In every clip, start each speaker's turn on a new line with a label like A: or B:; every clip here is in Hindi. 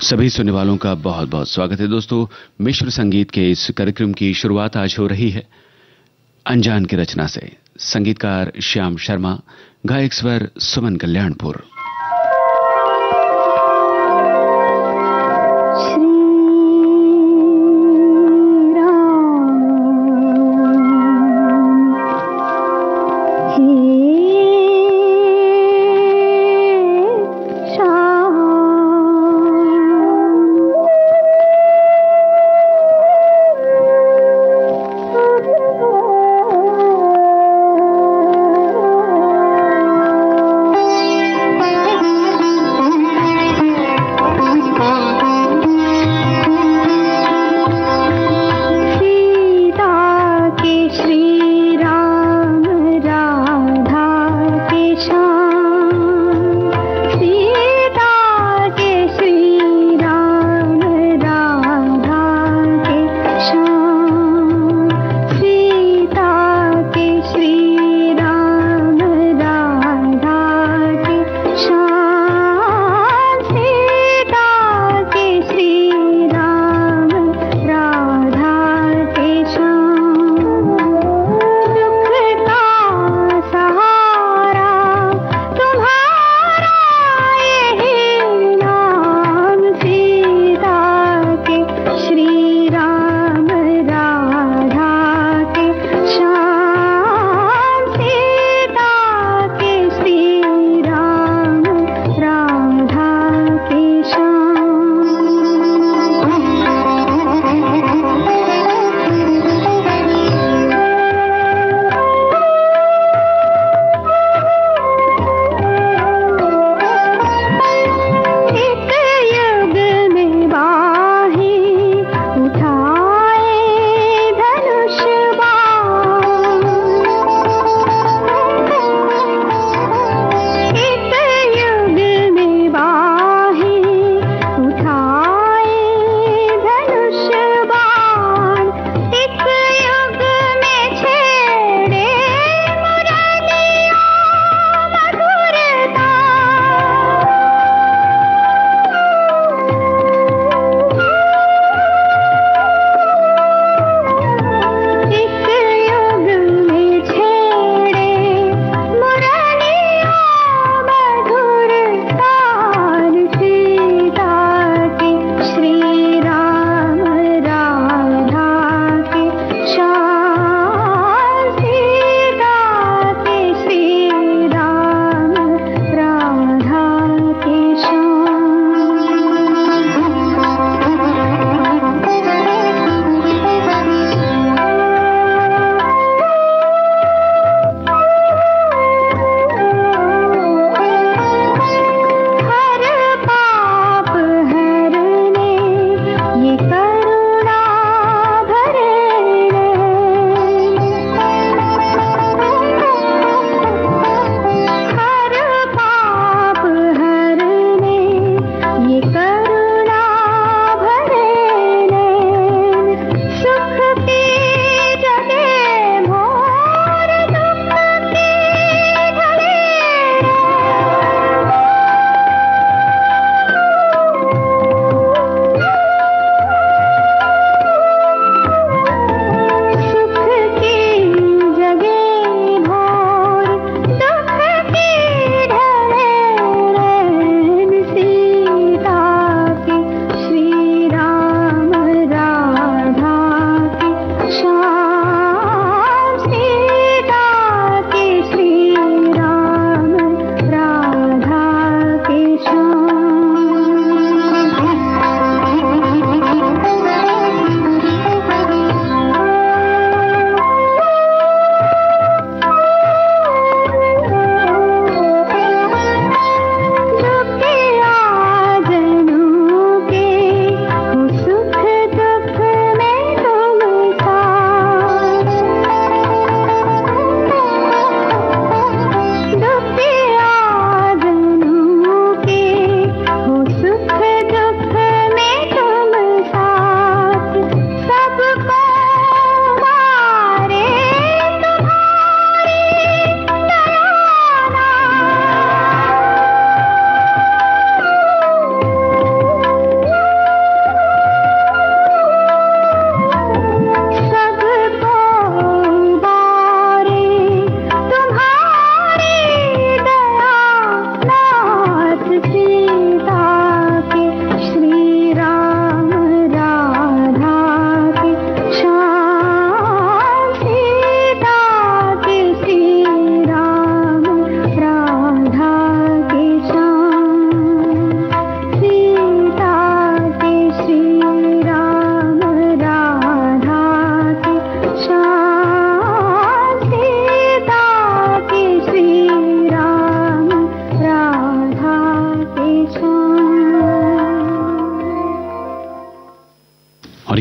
A: सभी सुनने वालों का बहुत बहुत स्वागत है दोस्तों। मिश्र संगीत के इस कार्यक्रम की शुरुआत आज हो रही है अनजान की रचना से। संगीतकार श्याम शर्मा, गायक स्वर सुमन कल्याणपुर।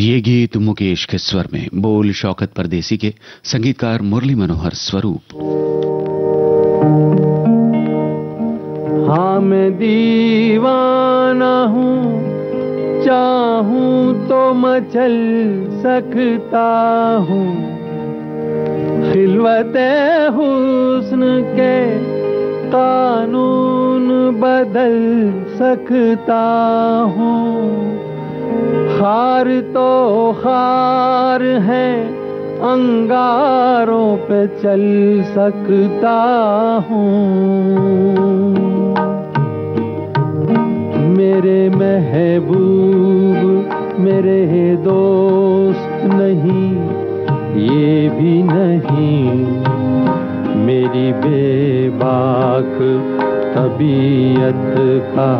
A: ये गीत मुकेश के स्वर में, बोल शौकत परदेसी के, संगीतकार मुरली मनोहर स्वरूप।
B: हाँ मैं दीवाना हूँ, चाहूँ तो मचल सकता हूँ, खिलवते हुस्न के कानून बदल सकता हूँ। खार तो खार है, अंगारों पे चल सकता हूँ। मेरे महबूब मेरे दोस्त नहीं, ये भी नहीं, मेरी बेबाक तबीयत का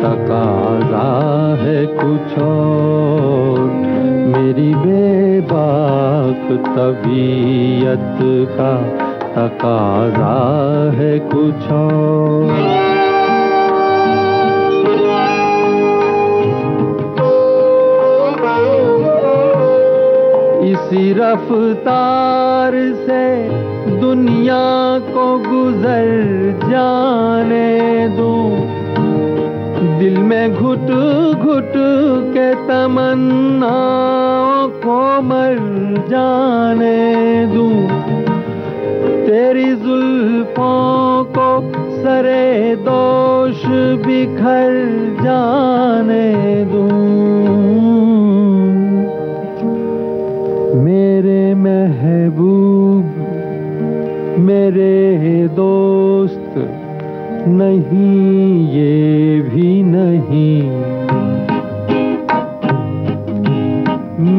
B: तकाजा है कुछ और, मेरी बेबाक तबीयत का तकाजा है कुछ और। इसी रफ्तार से दुनिया को गुजर जाने दूं, दिल में घुट घुट के तमन्नाओं को मर जाने दूं, तेरी जुल्फों को सरे दोष बिखर जाने दूं। मेरे महबूब मेरे दोस्त नहीं, ये भी नहीं,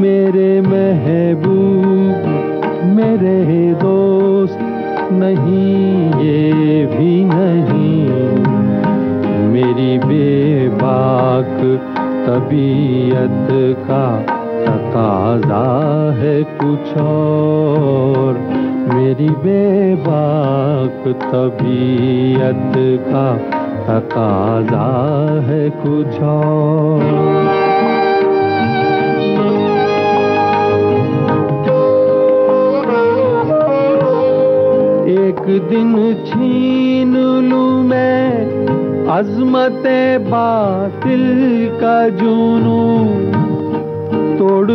B: मेरे महबूब मेरे दोस्त नहीं, ये भी नहीं, मेरी बेबाक तबीयत का तकाजा है कुछ और, मेरी बेबाक तबीयत का तकाजा है कुछ और। एक दिन छीन लूं मैं अज़मते बातिल का जुनून, तोड़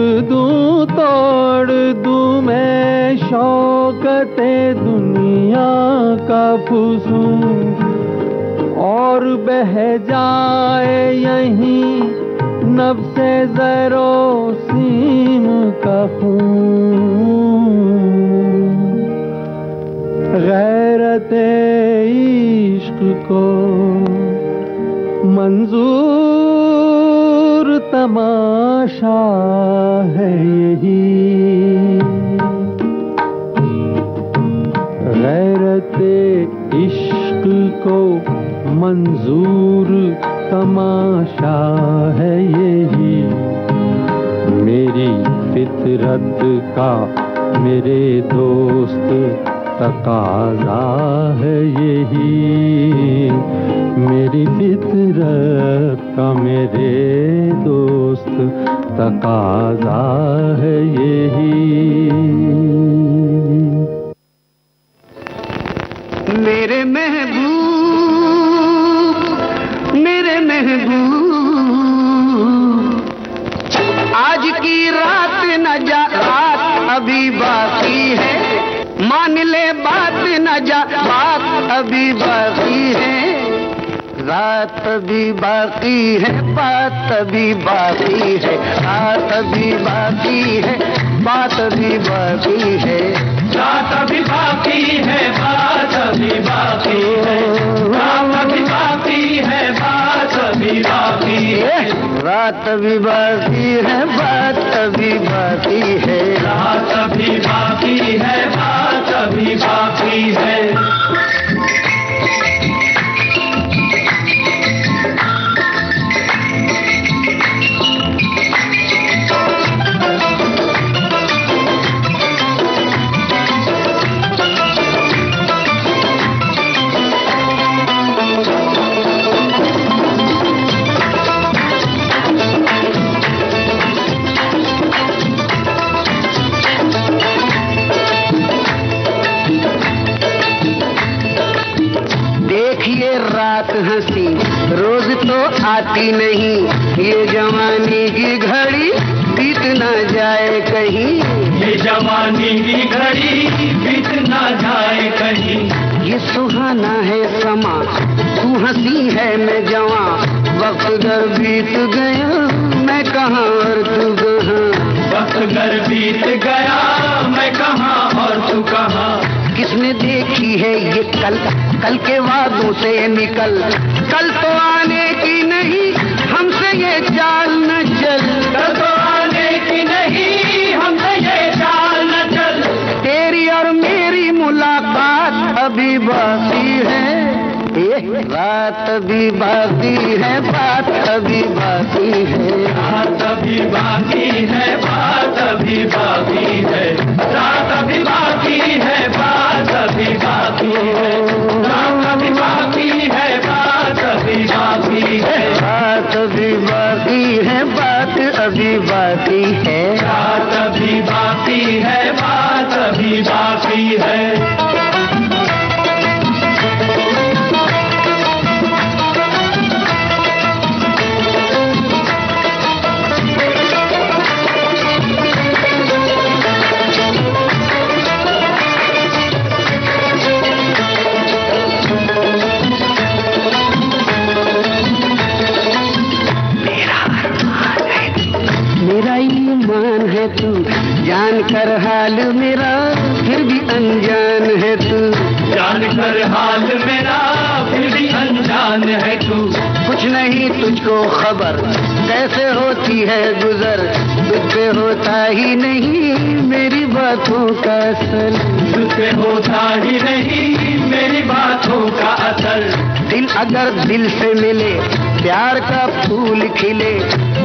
B: दूं मैं शौकते दुनिया का फुसून, और बह जाए यहीं नफ्से ज़रो सीम का खून। गैरते इश्क को मंजूर तमाशा है यही, गैरते इश्क को मंजूर तमाशा है यही, मेरी फितरत का मेरे दोस्त तकाजा है यही, मेरी फितरत का मेरे दोस्त तकाजा है यही।
C: मेरे महबूब आज की रात न जा, रात अभी बाकी है, मान ले बात न जा, बात अभी बाकी है, रात अभी बाकी है, बात अभी बाकी है, रात अभी बाकी है, बात अभी बाकी है, रात अभी बाकी है, बात अभी बाकी है, रात अभी बाकी है, बात अभी बाकी है, रात अभी बाकी है, बात अभी बाकी है, रात अभी बाकी है, बात अभी बाकी है। हंसी रोज तो आती नहीं, ये जवानी की घड़ी बीत ना जाए कहीं,
B: ये जवानी की घड़ी बीत ना जाए कहीं।
C: ये सुहाना है समा, तू हंसी है मैं जवां, वक्त घर बीत गया मैं कहाँ और तू कहाँ,
B: वक्त घर बीत गया मैं कहाँ और तू कहाँ।
C: किसने देखी है ये कल, कल के वादों से निकल, कल तो आने की नहीं हमसे ये चाल न चल,
B: कल तो आने की नहीं हमसे ये चाल न चल।
C: तेरी और मेरी मुलाकात अभी बाकी है, रात अभी बाकी है, बात अभी बाकी है,
B: रात अभी बाकी है, बात अभी बाकी है, रात अभी बाकी है, बात अभी बाकी है, रात अभी बाकी है, बात अभी बाकी है,
C: रात अभी बाकी है, बात अभी बाकी है,
B: रात अभी बाकी है, बात अभी बाकी है।
C: तू जान कर हाल मेरा फिर भी अनजान है, तू
B: जान कर हाल मेरा फिर भी अनजान है तू।
C: कुछ नहीं तुझको खबर कैसे होती है गुजर, तुझ पे होता ही नहीं मेरी बातों का असर,
B: तुझ पे होता ही नहीं मेरी बातों का असर।
C: दिल अगर दिल से मिले प्यार का फूल खिले,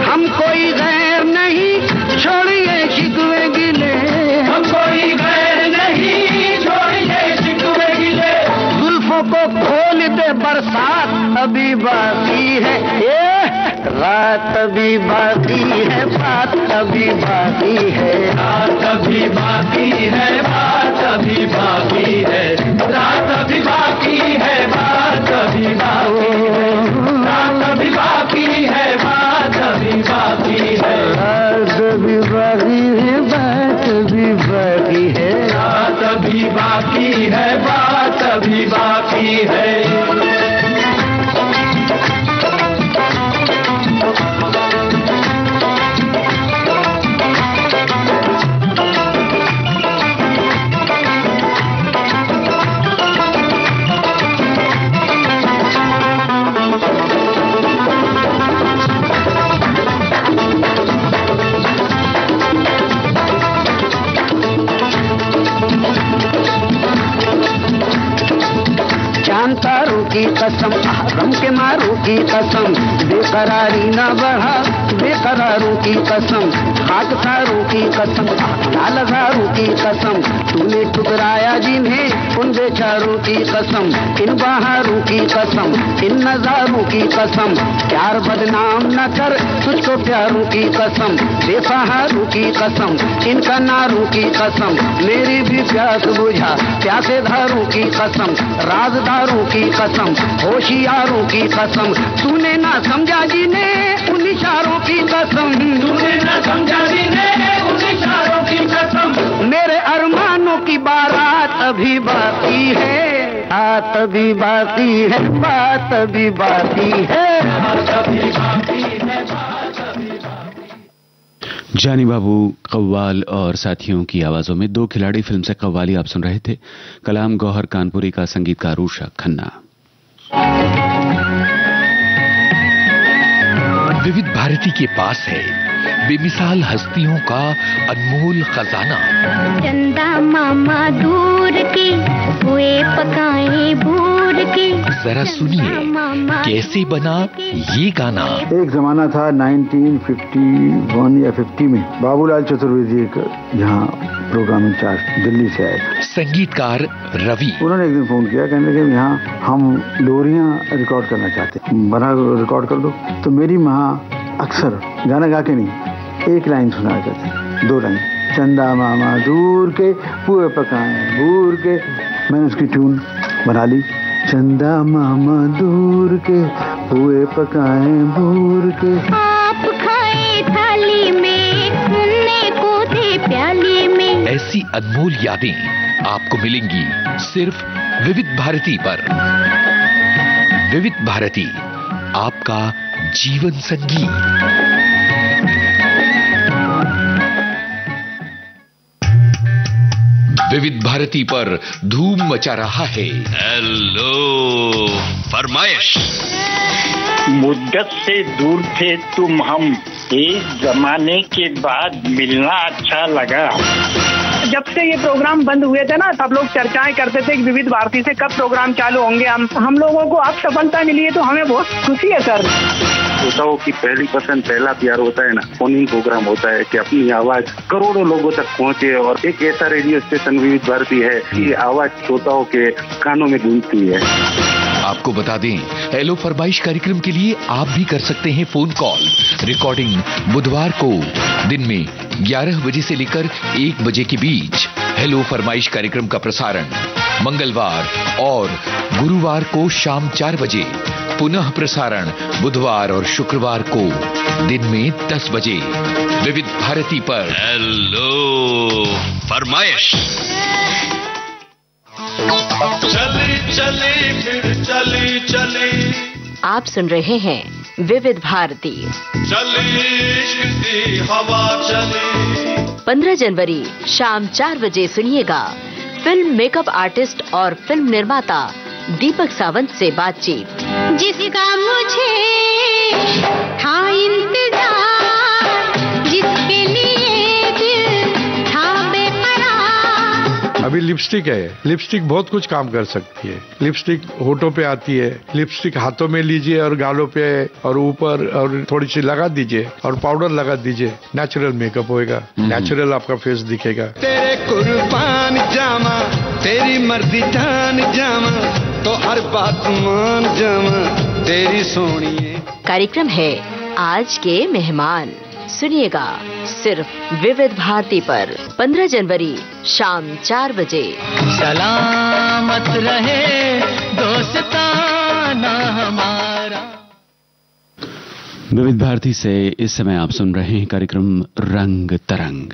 C: हम कोई गैर नहीं छोड़िए शिकवे गिले,
B: हम कोई गैर नहीं छोड़िए शिकवे गिले।
C: जुल्फों को खोल दे बरसात अभी बाकी है, ये रात अभी बाकी है, बात अभी बाकी है,
B: रात अभी बाकी है, बात अभी बाकी है, रात अभी बाकी है, बात अभी बाकी है, रात अभी बाकी है, बात अभी बाकी है,
C: रात अभी बाकी है, बात अभी बाकी है,
B: रात अभी बाकी है, बात अभी बाकी है।
C: तारों की कसम, गम के मारों की कसम, बेकरारी न बढ़ा बेकरारों की कसम, खाक तारों की कसम, लाल घारों की कसम, तूने ठुकराया जिन्हें उन बेचारों की कसम, इन बहारों की कसम, इन नजारों की कसम, प्यार बदनाम न कर तुझको प्यारों की कसम, बेसहारों की कसम, इन कनारों की कसम, मेरी भी प्यास बुझा प्यासे धारों की कसम, राजदारों की कसम, होशियारों की कसम, तूने ना समझा जिन्हें उन इशारों की कसम,
B: तूने ना समझा जिन्हें उन इशारों की कसम।
C: मेरे अरमानों की बारात अभी बाकी है, बात अभी बाकी है, बात अभी बाकी है,
B: बात अभी बाकी है, बात अभी बाकी।
A: जानी बाबू, कव्वाल और साथियों की आवाजों में दो खिलाड़ी फिल्म से कव्वाली आप सुन रहे थे। कलाम गौहर कानपुरी का, संगीतकार उषा खन्ना।
D: विविध भारती के पास है बेमिसाल हस्तियों का अनमोल खजाना।
E: चंदा मामा दूर के हुए पकाए भूर के,
D: जरा सुनिए कैसे बना ये गाना।
F: एक जमाना था 1951 या 50 में, बाबूलाल चतुर्वेदी यहाँ प्रोग्राम इंचार्ज दिल्ली से आए,
D: संगीतकार रवि।
F: उन्होंने एक दिन फोन किया, कहने लगे यहाँ हम लोरियां रिकॉर्ड करना चाहते हैं, बना रिकॉर्ड कर दो। तो मेरी माँ अक्सर गाना गा के नहीं, एक लाइन सुना करते, दो लाइन, चंदा मामा दूर के पुए पकाए भूर के। मैंने उसकी ट्यून बना ली चंदा मामा दूर के हुए पकाए भूर के।
E: आप खाए थाली में, मुन्ने को दे प्याली में।
D: ऐसी अनमोल यादें आपको मिलेंगी सिर्फ विविध भारती पर। विविध भारती, आपका जीवन संगीत। विविध भारती पर धूम मचा रहा है हेलो फरमाइश।
G: मुद्दत से दूर थे तुम हम, एक जमाने के बाद मिलना अच्छा लगा।
H: जब से ये प्रोग्राम बंद हुए थे ना, सब लोग चर्चाएं करते थे कि विविध भारती से कब प्रोग्राम चालू होंगे। हम लोगों को अब सफलता मिली है तो हमें बहुत खुशी है सर।
I: श्रोताओं की पहली पसंद, पहला प्यार होता है ना, फोनिंग प्रोग्राम होता है कि अपनी आवाज करोड़ों लोगों तक पहुंचे। और एक ऐसा रेडियो स्टेशन विविध भारती है कि आवाज श्रोताओं के कानों में गूंजती है।
D: आपको बता दें, हेलो फरमाइश कार्यक्रम के लिए आप भी कर सकते हैं फोन कॉल। रिकॉर्डिंग बुधवार को दिन में 11 बजे से लेकर 1 बजे के बीच। हेलो फरमाइश कार्यक्रम का प्रसारण मंगलवार और गुरुवार को शाम 4 बजे। पुनः प्रसारण बुधवार और शुक्रवार को दिन में 10 बजे विविध भारती पर। हेलो फरमाइश।
B: चले चले फिर चले चले।
J: आप सुन रहे हैं विविध भारती।
B: चले इश्क की हवा चले।
J: 15 जनवरी शाम 4 बजे सुनिएगा फिल्म मेकअप आर्टिस्ट और फिल्म निर्माता दीपक सावंत से बातचीत।
E: जिसका मुझे था इंतजार, जिसके लिए दिल था बेकरार।
K: अभी लिपस्टिक है, लिपस्टिक बहुत कुछ काम कर सकती है। लिपस्टिक होठों पे आती है, लिपस्टिक हाथों में लीजिए और गालों पे और ऊपर और थोड़ी सी लगा दीजिए और पाउडर लगा दीजिए, नेचुरल मेकअप होएगा, नेचुरल आपका फेस दिखेगा।
C: तेरे कुर्बान जामा, तेरी मर्जी जान जामा, तो हर बात मान जामा, तेरी सोनिए।
J: कार्यक्रम है आज के मेहमान। सुनिएगा सिर्फ विविध भारती पर 15 जनवरी शाम 4 बजे।
B: सलामत रहे दोस्ताना हमारा।
A: विविध भारती से इस समय आप सुन रहे हैं कार्यक्रम रंग तरंग।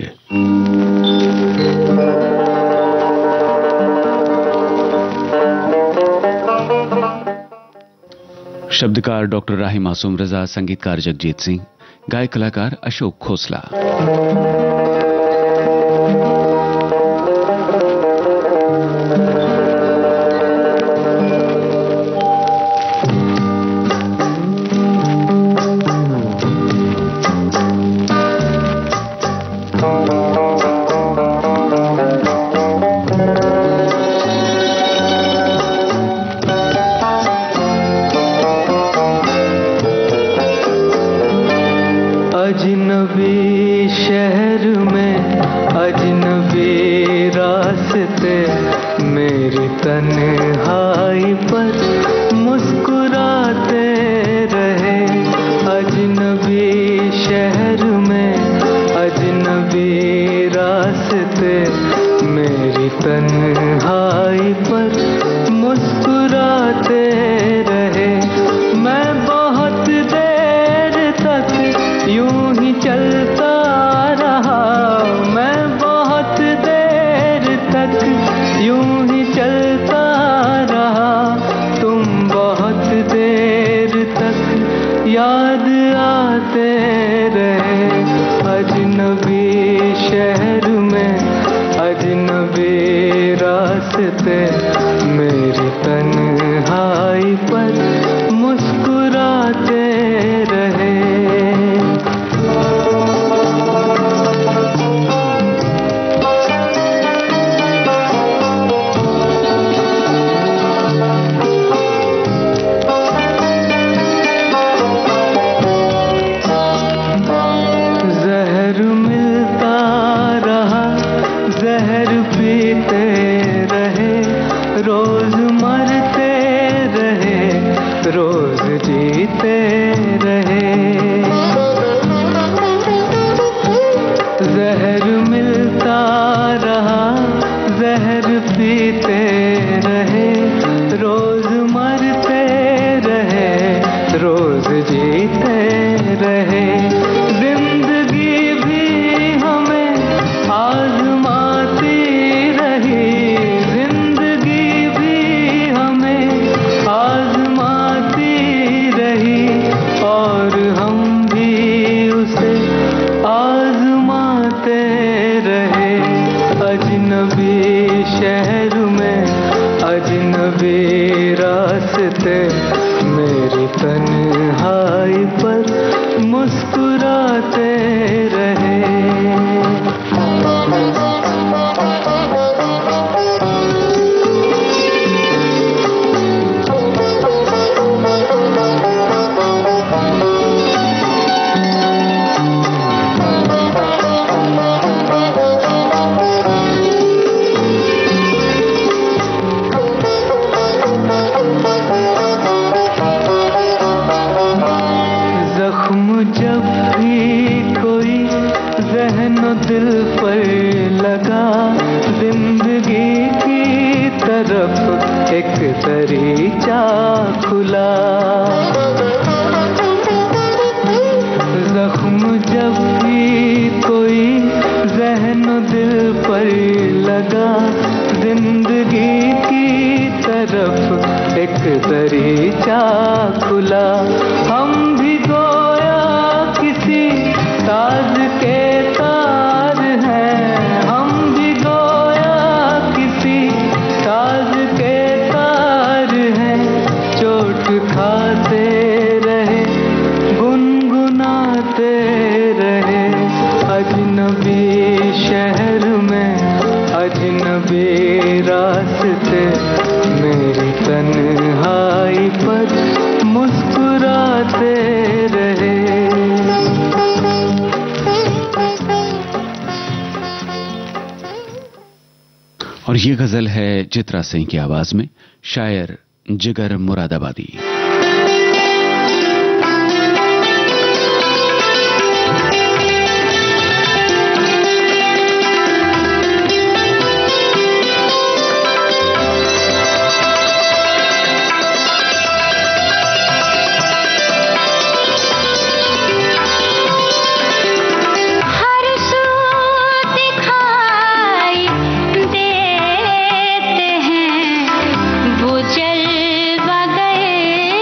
A: शब्दकार डॉक्टर राही मासूम रजा, संगीतकार जगजीत सिंह, गायक कलाकार अशोक खोसला।
B: अजनबी शहर में अजनबी रास्ते, मेरी तन्हाई पर मुस्कुराते रहे। अजनबी शहर में अजनबी रास्ते, मेरी तन्हाई पर मुस्कुराते रहे। मैं बहुत देर तक यूं ही चलता रहा, मैं बहुत देर तक यूं ही चलता रहा। तुम बहुत देर तक याद आते रहे। अजनबी शहर में अजनबी रास्ते, मेरी तन्हाई पर मुस्कुराते रहे। जहर मिलता रहा, जहर पीते रहे, रोज मरते रहे। मुस्कुराते रहे। दिल पर लगा जिंदगी की तरफ एक दरीचा खुला। जख्म जब भी कोई जहन दिल पर लगा जिंदगी की तरफ एक दरीचा खुला। हम भी गोया किसी ताज के तार हैं, हम भी गोया किसी ताज के तार हैं। चोट खाते रहे गुनगुनाते रहे। अजनबी शहर में अजनबी रास्ते मेरी तन्हाई पर मुस्कुराते रहे।
A: और ये गजल है चित्रा सिंह की आवाज में, शायर जिगर मुरादाबादी।
E: देते हैं वो जलवा गए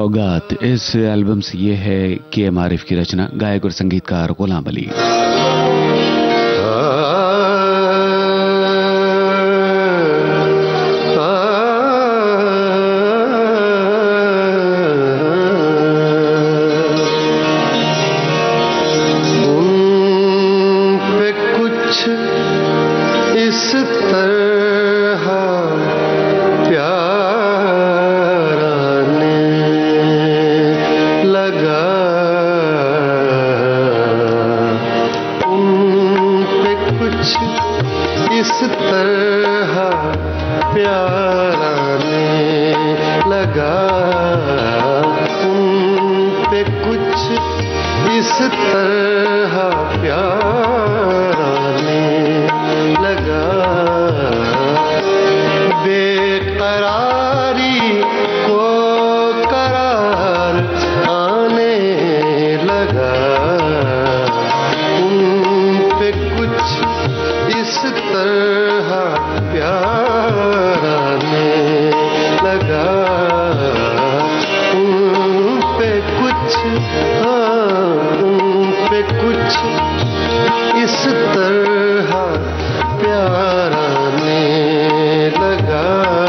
A: सौगात इस एल्बम से ये है के.एम. आरिफ की रचना, गायक और संगीतकार गुलाम अली।
L: आने लगा।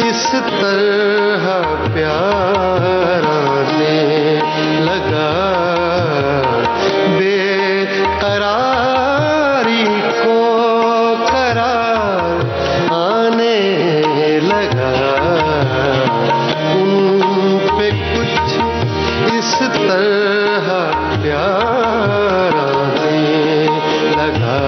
L: इस तरह प्यार आने लगा, बेकरारी को करार आने लगा, उन पे कुछ इस तरह प्यार आने लगा।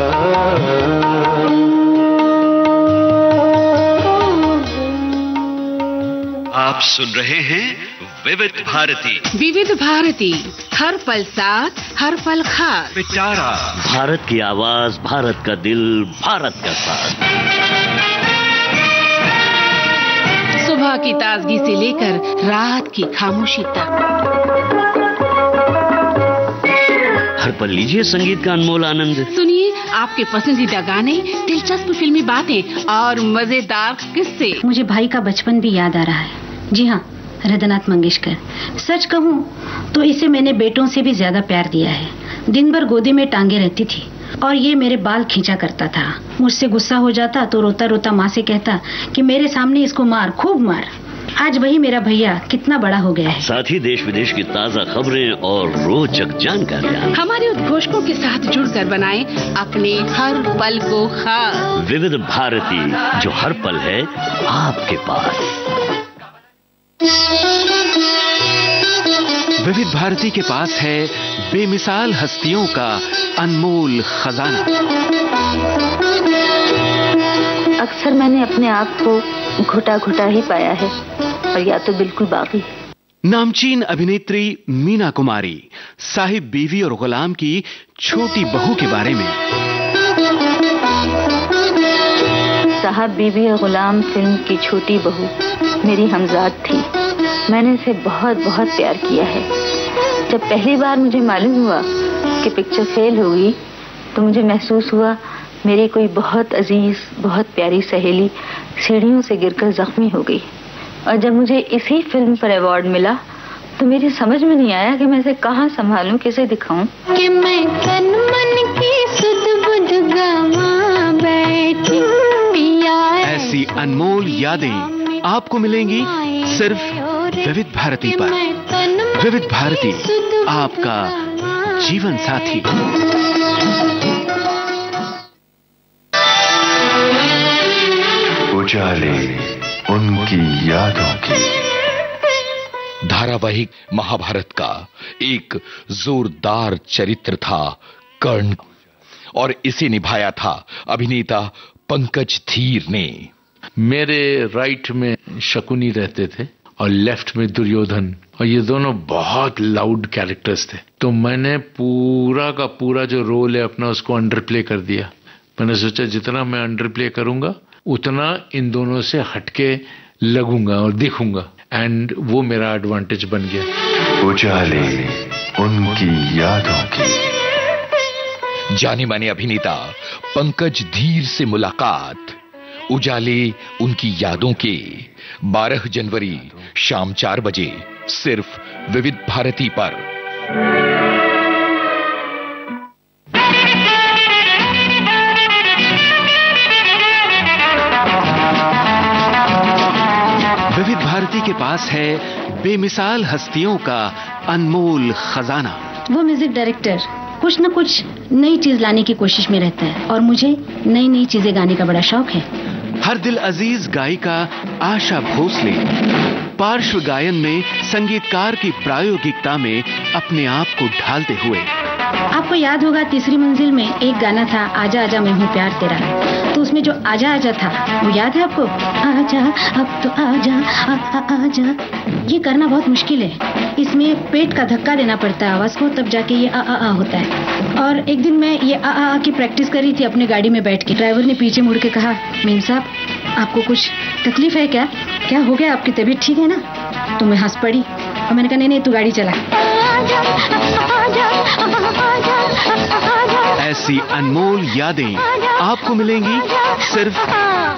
A: आप सुन रहे हैं विविध भारती।
M: विविध भारती, हर पल साथ, हर पल खास।
A: पिटारा
N: भारत की आवाज, भारत का दिल, भारत का साथ।
M: सुबह की ताजगी से लेकर रात की खामोशी तक,
N: हर पल लीजिए संगीत का अनमोल आनंद।
M: सुनिए आपके पसंदीदा गाने, दिलचस्प फिल्मी बातें और मजेदार किस्से।
O: मुझे भाई का बचपन भी याद आ रहा है। जी हाँ, हृदयनाथ मंगेशकर। सच कहूँ तो इसे मैंने बेटों से भी ज्यादा प्यार दिया है। दिन भर गोदी में टांगे रहती थी और ये मेरे बाल खींचा करता था। मुझसे गुस्सा हो जाता तो रोता रोता माँ से कहता कि मेरे सामने इसको मार, खूब मार। आज वही मेरा भैया कितना बड़ा हो गया है।
N: साथ ही देश विदेश की ताजा खबरें और रोचक जानकारियाँ
M: हमारे उद्घोषकों के साथ जुड़कर बनाएं अपने हर पल को खास।
N: विविध भारती, जो हर पल है आपके पास।
A: विविध भारती के पास है बेमिसाल हस्तियों का अनमोल खजाना।
P: अक्सर मैंने अपने आप को घुटा घुटा ही पाया है और या तो बिल्कुल बाकी।
A: नामचीन अभिनेत्री मीना कुमारी साहिब बीवी और गुलाम की छोटी बहू के बारे में।
P: साहब बीवी और गुलाम फिल्म की छोटी बहू मेरी हमजाद थी। मैंने इसे बहुत बहुत प्यार किया है। जब पहली बार मुझे मालूम हुआ कि पिक्चर फेल होगी तो मुझे महसूस हुआ मेरी कोई बहुत अजीज, बहुत प्यारी सहेली सीढ़ियों से गिरकर जख्मी हो गई। और जब मुझे इसी फिल्म पर अवार्ड मिला तो मेरी समझ में नहीं आया कि मैं इसे कहाँ संभालूं, कैसे दिखाऊं।
E: कि मैं तन मन की सुध बुध गवा बैठी पिया।
A: ऐसी अनमोल यादें आपको मिलेंगी सिर्फ विविध भारती पर। विविध भारती, आपका जीवन साथी।
L: उजाले उनकी यादों की।
D: धारावाहिक महाभारत का एक जोरदार चरित्र था कर्ण, और इसे निभाया था अभिनेता पंकज धीर ने।
K: मेरे राइट में शकुनी रहते थे और लेफ्ट में दुर्योधन, और ये दोनों बहुत लाउड कैरेक्टर्स थे। तो मैंने पूरा का पूरा जो रोल है अपना उसको अंडर प्ले कर दिया। मैंने सोचा जितना मैं अंडर प्ले करूंगा उतना इन दोनों से हटके लगूंगा और दिखूंगा, एंड वो मेरा एडवांटेज बन गया।
L: उजाले उनकी यादों की।
D: जाने माने अभिनेता पंकज धीर से मुलाकात उजाले उनकी यादों के 12 जनवरी शाम 4 बजे सिर्फ विविध भारती पर।
A: विविध भारती के पास है बेमिसाल हस्तियों का अनमोल खजाना।
O: वो म्यूजिक डायरेक्टर कुछ न कुछ नई चीज लाने की कोशिश में रहता है और मुझे नई नई चीजें गाने का बड़ा शौक है।
A: हर दिल अजीज गायिका आशा भोसले पार्श्व गायन में संगीतकार की प्रायोगिकता में अपने आप को ढालते हुए।
O: आपको याद होगा तीसरी मंजिल में एक गाना था, आजा आजा मैं हूँ प्यार तेरा। तो उसमें जो आजा आजा था वो याद है आपको? आजा अब तो आजा आजा। ये करना बहुत मुश्किल है। इसमें पेट का धक्का देना पड़ता है आवाज को, तब जाके ये आ होता है। और एक दिन मैं ये आ की प्रैक्टिस कर रही थी अपने गाड़ी में बैठ के। ड्राइवर ने पीछे मुड़ के कहा, मीम साहब आपको कुछ तकलीफ है क्या? क्या हो गया, आपकी तबीयत ठीक है ना? तो मैं हंस पड़ी और मैंने कहा नहीं तू गाड़ी चला।
A: ऐसी अनमोल यादें आपको मिलेंगी सिर्फ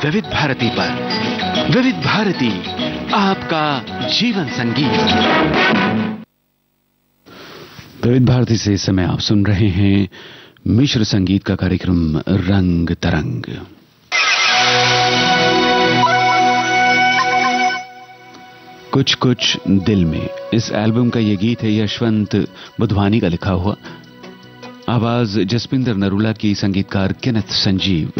A: विविध भारती पर। विविध भारती, आपका जीवन संगीत। विविध भारती से इस समय आप सुन रहे हैं मिश्र संगीत का कार्यक्रम रंग तरंग। कुछ कुछ दिल में, इस एल्बम का ये गीत है यशवंत बुधवानी का लिखा हुआ, आवाज जसपिंदर नरूला की, संगीतकार केनेथ संजीव।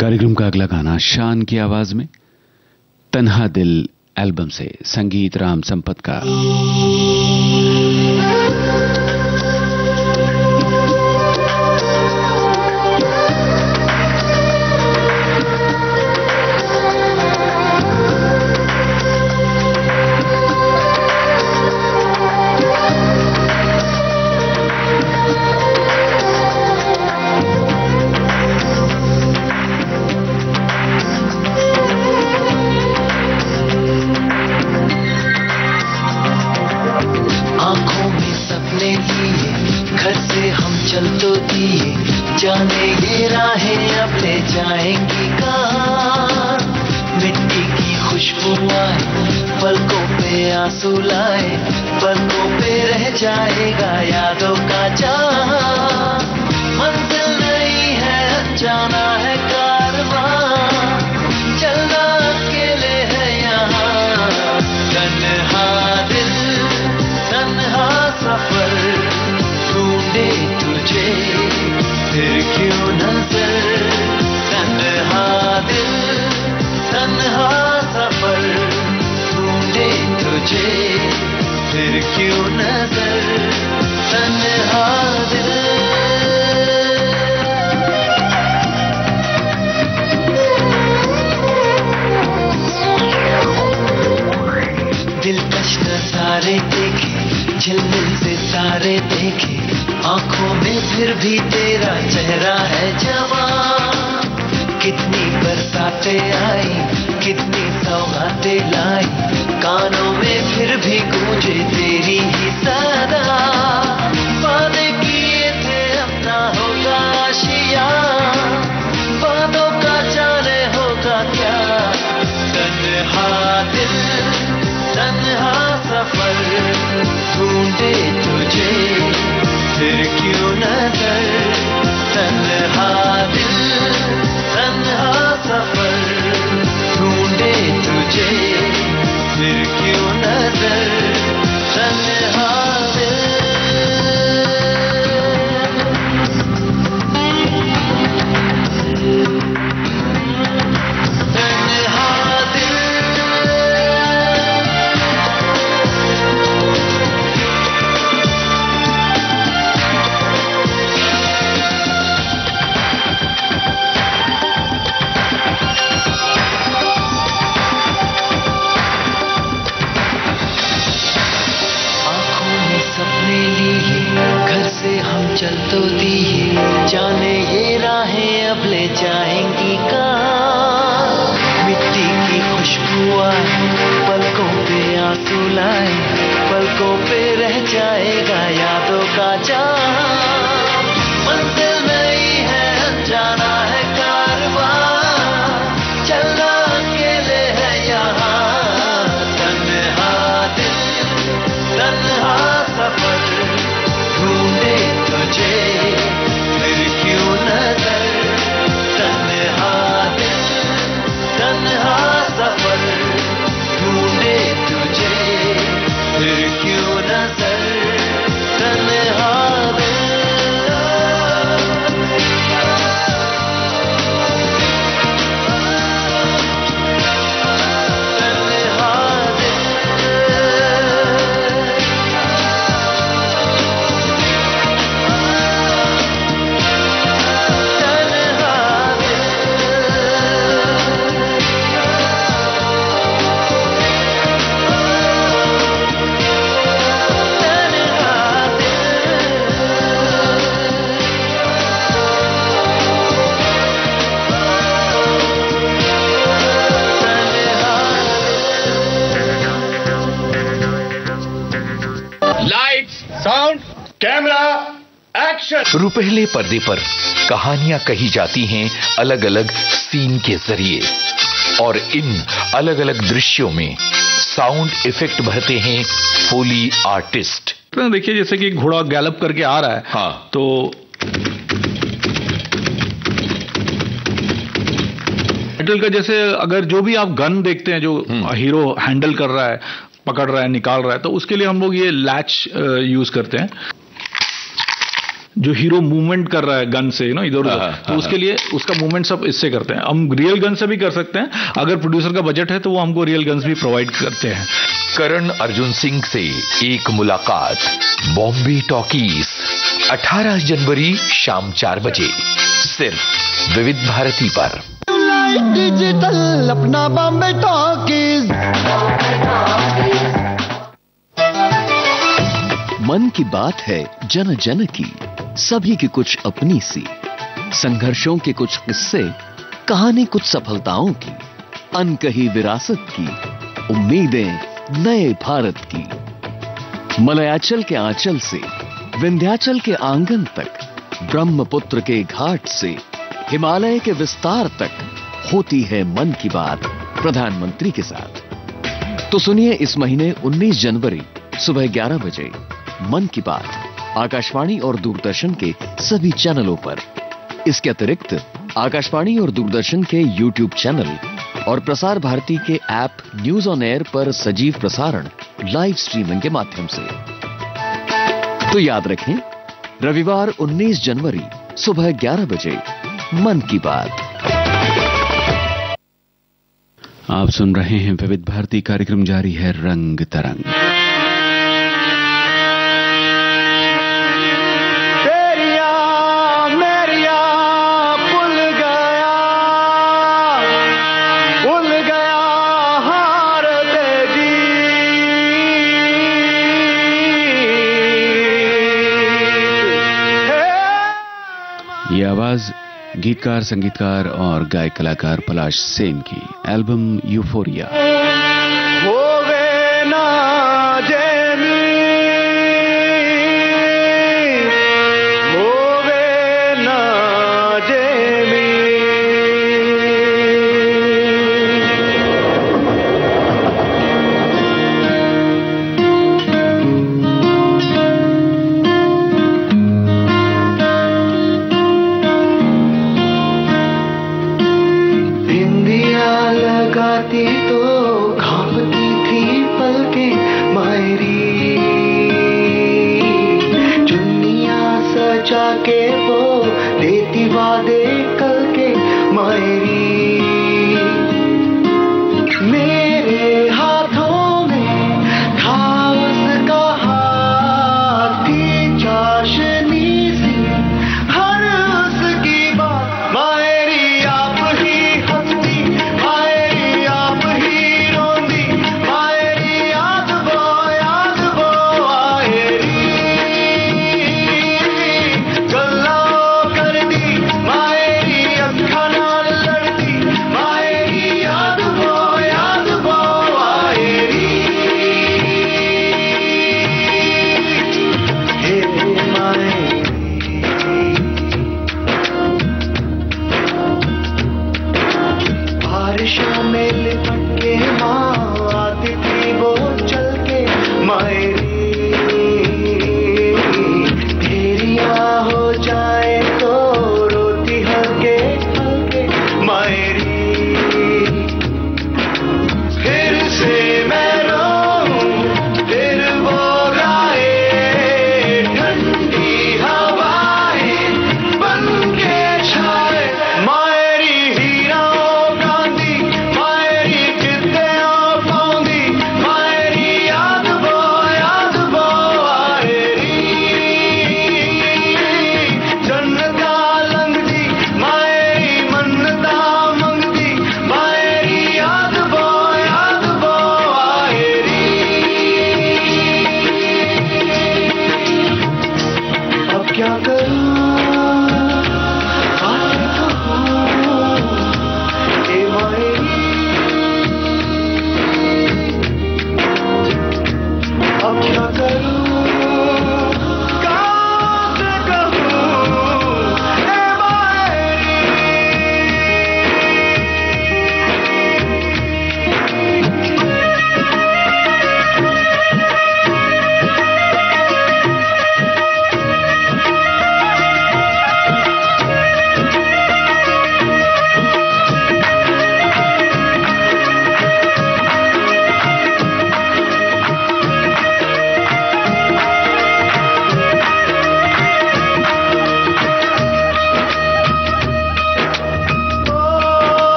A: कार्यक्रम का अगला गाना शान की आवाज में, तन्हा दिल एल्बम से, संगीत राम संपत का।
Q: जाने ये राहें अब ले जाएंगी कहाँ, मिट्टी की खुशबू आए, पलकों पे आंसू लाए, पलकों पे रह जाएगा यादों का जहां। मंजिल नहीं है अनजाना है कारवां, चलना अकेले है यहाँ। तन्हा दिल तन्हा सफर ढूंढे तुझे फिर क्यों नजर। तन्हा दिल तन्हा सफर ढूंढे तुझे फिर क्यों नजर। तन्हा दिल दिलकश नजारे देखे, झिलमिल सितारे देखे, आंखों में फिर भी तेरा चेहरा है जवां। कितनी बरसातें आई, कितनी सौगातें लाई, कानों में फिर भी गूंजे तेरी ही सदा। वादे किए थे अपना होगा आशिया, वादों का जाने होगा क्या। तन्हा दिल तन्हा सफर ढूंढे तुझे फिर क्यों नजर। तन्हा दिल तन्हा सफर ढूंढे तुझे फिर क्यों नजर। तन्हा चल तो दिए, जाने ये राहें अब ले जाएंगी कहाँ। मिट्टी की खुशबू आए, पलकों पे आंसू लाए, पलकों पे रह जाएगा यादों का जहां। मंजिल नहीं है अनजाना है कारवां, चलना अकेले है यहाँ। तन्हा दिल तन्हा सफर ढूंढे तुझे फिर क्यों नजर। तन्हा दिल तन्हा सफर ढूंढे तुझे फिर क्यों नजर। तन्हा
D: रुपहले पर्दे पर कहानियां कही जाती हैं अलग अलग सीन के जरिए, और इन अलग अलग दृश्यों में साउंड इफेक्ट भरते हैं फोली आर्टिस्ट।
R: तो देखिए जैसे कि घोड़ा गैलप करके आ रहा है,
D: हाँ,
R: तो मेटल का जैसे अगर जो भी आप गन देखते हैं जो हीरो हैंडल कर रहा है, पकड़ रहा है, निकाल रहा है, तो उसके लिए हम लोग ये लैच यूज करते हैं। जो हीरो मूवमेंट कर रहा है गन से इधर उधर, तो उसके लिए उसका मूवमेंट सब इससे करते हैं। हम रियल गन से भी कर सकते हैं, अगर प्रोड्यूसर का बजट है तो वो हमको रियल गन्स भी प्रोवाइड करते हैं।
D: करण अर्जुन सिंह से एक मुलाकात, बॉम्बे टॉकीज, 18 जनवरी शाम 4 बजे, सिर्फ विविध भारती पर।
B: डिजिटल अपना बॉम्बे टॉकीज।
S: मन की बात है जन जन की, सभी की कुछ अपनी सी, संघर्षों के कुछ किस्से, कहानी कुछ सफलताओं की, अनकही विरासत की, उम्मीदें नए भारत की। मलयाचल के आंचल से विंध्याचल के आंगन तक, ब्रह्मपुत्र के घाट से हिमालय के विस्तार तक होती है मन की बात प्रधानमंत्री के साथ। तो सुनिए इस महीने 19 जनवरी सुबह 11 बजे मन की बात आकाशवाणी और दूरदर्शन के सभी चैनलों पर। इसके अतिरिक्त आकाशवाणी और दूरदर्शन के YouTube चैनल और प्रसार भारती के ऐप न्यूज ऑन एयर पर सजीव प्रसारण लाइव स्ट्रीमिंग के माध्यम से। तो याद रखें, रविवार 19 जनवरी सुबह 11 बजे मन की बात।
A: आप सुन रहे हैं विविध भारती, कार्यक्रम जारी है रंग तरंग। ये आवाज गीतकार, संगीतकार और गायक कलाकार पलाश सेन की एल्बम यूफोरिया।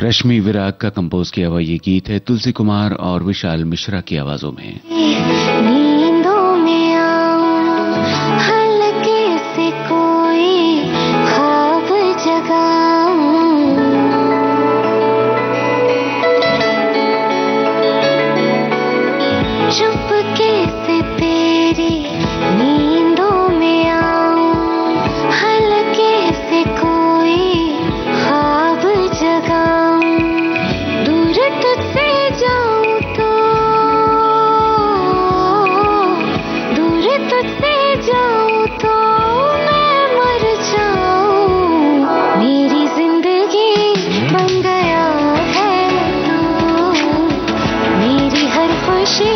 A: रश्मि विराग का कंपोज किया हुआ ये गीत है तुलसी कुमार और विशाल मिश्रा की आवाजों में।
E: नींदों में आऊं हल्के से कोई ख्वाब जगाऊं, चुपके से तेरी नींदों में आऊं हल्के से कोई ख्वाब जगाऊं, दूर तुझसे जाऊं तो दूर तुझसे जाऊं तो मैं मर जाऊं, मेरी जिंदगी बन गया है तू, मेरी हर खुशी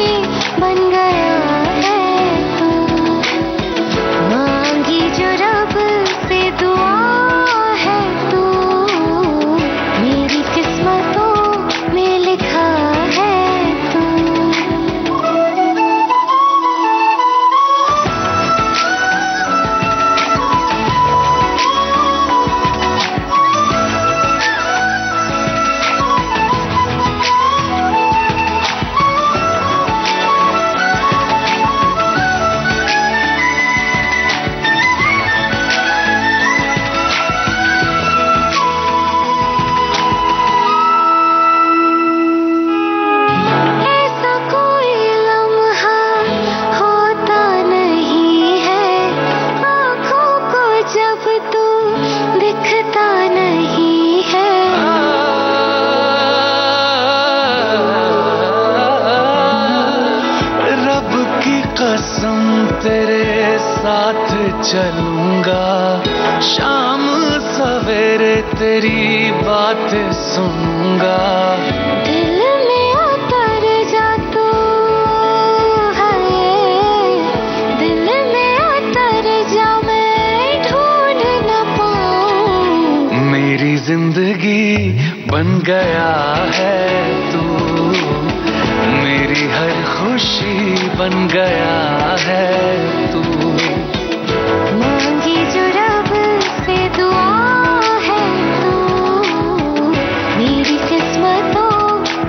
E: बन गया है तू, मांगी जो रब से दुआ है तू, मेरी किस्मतों में लिखा है तू। ऐसा कोई लम्हा होता नहीं है आँखों को जब तू दिखता नहीं है,
Q: रब की कसम तेरे साथ चलूंगा, शाम सवेरे तेरी बात सुनूंगा,
E: दिल में उतर जा तू है, दिल में उतर जा मैं ढूंढ न पाऊं,
Q: मेरी जिंदगी बन गया है तू, मेरी हर खुशी बन गया है तू,
E: मांगी जो रब से दुआ है तू, मेरी किस्मतों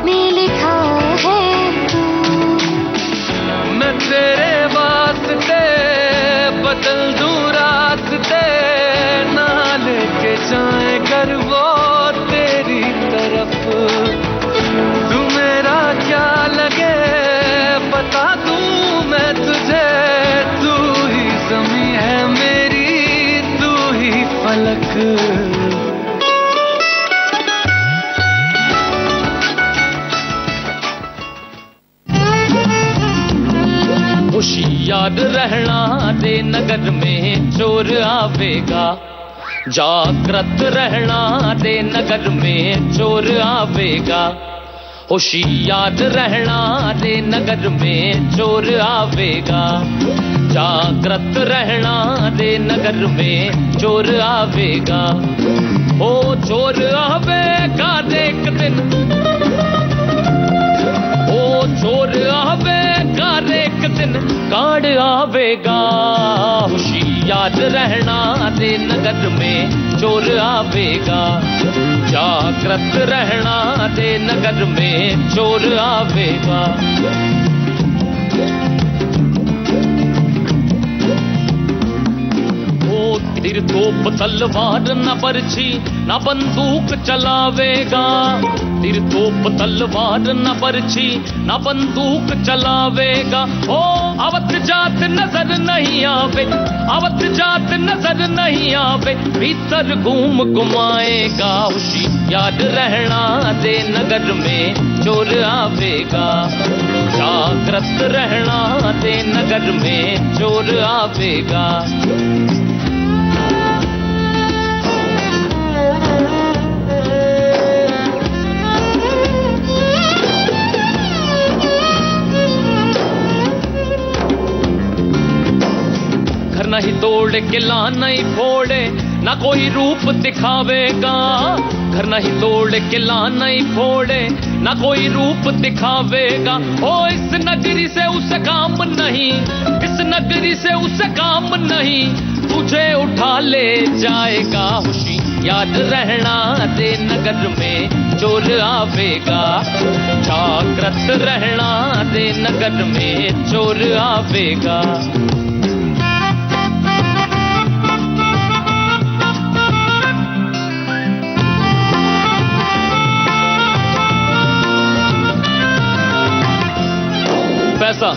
E: में लिखा है तू।
Q: मैं तेरे वास्ते बदल दूं रास्ते, ना लेके जाए घर वो तेरी तरफ, तू मेरा क्या लगे बता दूं मैं तुझे, तू ही ज़मीं है मेरी तू ही फलक।
B: होशियार रहना दे नगर में चोर आवेगा, जागृत रहना दे नगर में चोर आवेगा, होशियार रहना दे नगर में चोर आवेगा, जागृत रहना दे नगर में चोर आवेगा, ओ चोर आवेगा एक दिन, ओ चोर आवेगा एक दिन काड़ आवेगा, होशियार रहना दे नगर में चोर आवेगा, जागृत रहना दे नगर में चोर आवेगा। तीर तोप तलवार न बरछी न बंदूक चलावेगा, तीर तोप तलवार न बरछी न बंदूक चलावेगा, ओ अवध जात नजर नहीं आवे, अवध जात नजर नहीं आवे, भीतर घूम घुमाएगा, होशियार रहना दे नगर में चोर आवेगा, जागृत रहना दे नगर में चोर आवेगा। नहीं तोड़ के ला नहीं फोड़े ना कोई रूप दिखावेगा, घर नहीं तोड़ के ला नहीं फोड़े ना कोई रूप दिखावेगा, ओ इस नगरी से उसे काम नहीं, इस नगरी से उसे काम नहीं, तुझे उठा ले जाएगा, होशियार
Q: याद रहना दे नगर में चोर आवेगा, जागृत रहना दे नगर में चोर आवेगा। पैसा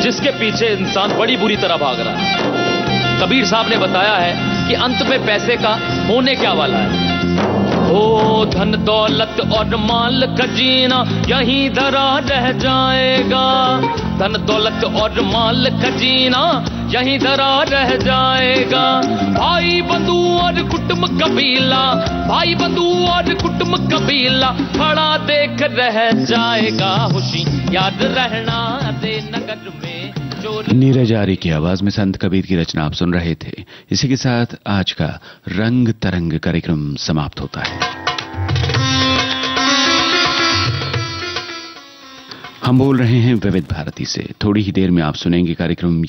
Q: जिसके पीछे इंसान बड़ी बुरी तरह भाग रहा है। कबीर साहब ने बताया है कि अंत में पैसे का होने क्या वाला है। ओ धन दौलत और माल खजीना यहीं धरा रह जाएगा, धन दौलत और माल खजीना यहीं धरा रह जाएगा। भाई बंधु और कुटुंब कबीला, भाई बंधु और कुटुंब कबीला खड़ा देख रह जाएगा। खुशी याद रहना दे नगर में चोर।
A: नीरज आर्य की आवाज में संत कबीर की रचना आप सुन रहे थे। इसी के साथ आज का रंग तरंग कार्यक्रम समाप्त होता है। हम बोल रहे हैं विविध भारती से। थोड़ी ही देर में आप सुनेंगे कार्यक्रम